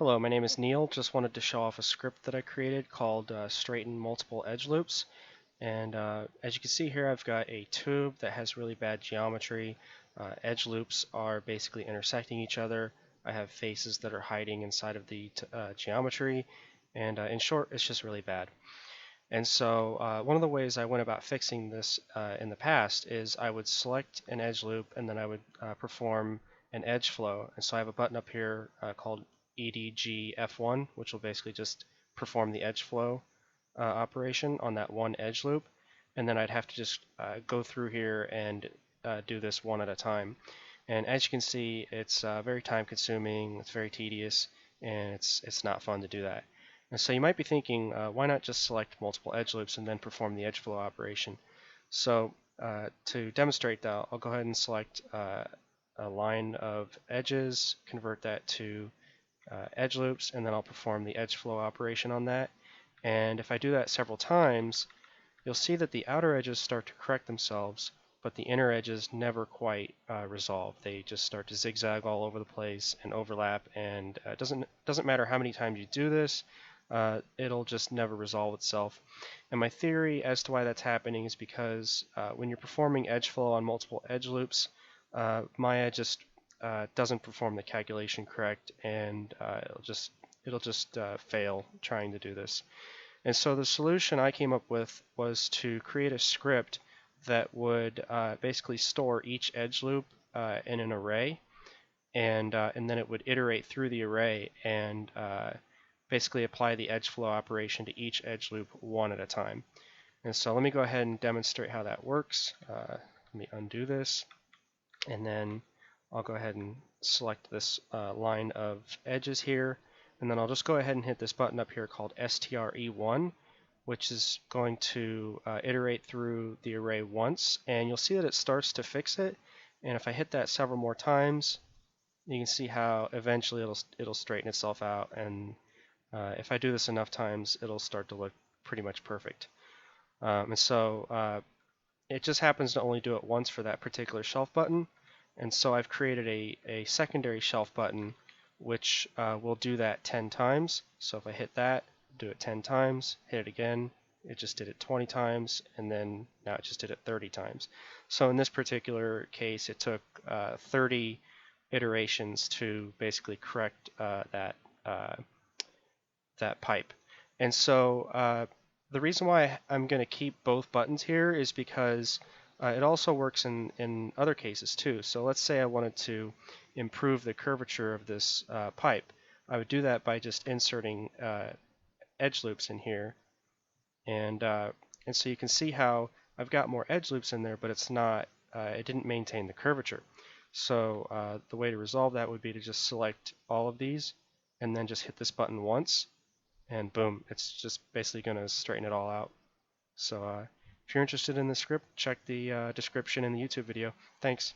Hello, my name is Neil. Just wanted to show off a script that I created called Straighten Multiple Edge Loops. And as you can see here, I've got a tube that has really bad geometry. Edge loops are basically intersecting each other. I have faces that are hiding inside of the geometry. And in short, it's just really bad. And so one of the ways I went about fixing this in the past is I would select an edge loop and then I would perform an edge flow. And so I have a button up here called EDG F1, which will basically just perform the edge flow operation on that one edge loop. And then I'd have to just go through here and do this one at a time. And as you can see, it's very time consuming, it's very tedious, and it's not fun to do that. And so you might be thinking, why not just select multiple edge loops and then perform the edge flow operation? So to demonstrate that, I'll go ahead and select a line of edges, convert that to edge loops, and then I'll perform the edge flow operation on that. And if I do that several times, you'll see that the outer edges start to correct themselves, but the inner edges never quite resolve. They just start to zigzag all over the place and overlap, and it doesn't matter how many times you do this, it'll just never resolve itself. And my theory as to why that's happening is because when you're performing edge flow on multiple edge loops, Maya just doesn't perform the calculation correct, and it'll just fail trying to do this. And so the solution I came up with was to create a script that would basically store each edge loop in an array, and then it would iterate through the array and basically apply the edge flow operation to each edge loop one at a time. And so let me go ahead and demonstrate how that works. Let me undo this, and then I'll go ahead and select this line of edges here, and then I'll just go ahead and hit this button up here called STRE1, which is going to iterate through the array once, and you'll see that it starts to fix it. And if I hit that several more times, you can see how eventually it'll straighten itself out, and if I do this enough times, it'll start to look pretty much perfect. And so it just happens to only do it once for that particular shelf button. And so I've created a secondary shelf button which will do that 10 times. So if I hit that, do it 10 times, hit it again, it just did it 20 times, and then now it just did it 30 times. So in this particular case, it took 30 iterations to basically correct that pipe. And so the reason why I'm going to keep both buttons here is because it also works in other cases too. So let's say I wanted to improve the curvature of this pipe. I would do that by just inserting edge loops in here, and so you can see how I've got more edge loops in there, but it didn't maintain the curvature. So the way to resolve that would be to just select all of these and then just hit this button once, and boom, it's just basically going to straighten it all out. So if you're interested in this script, check the description in the YouTube video. Thanks.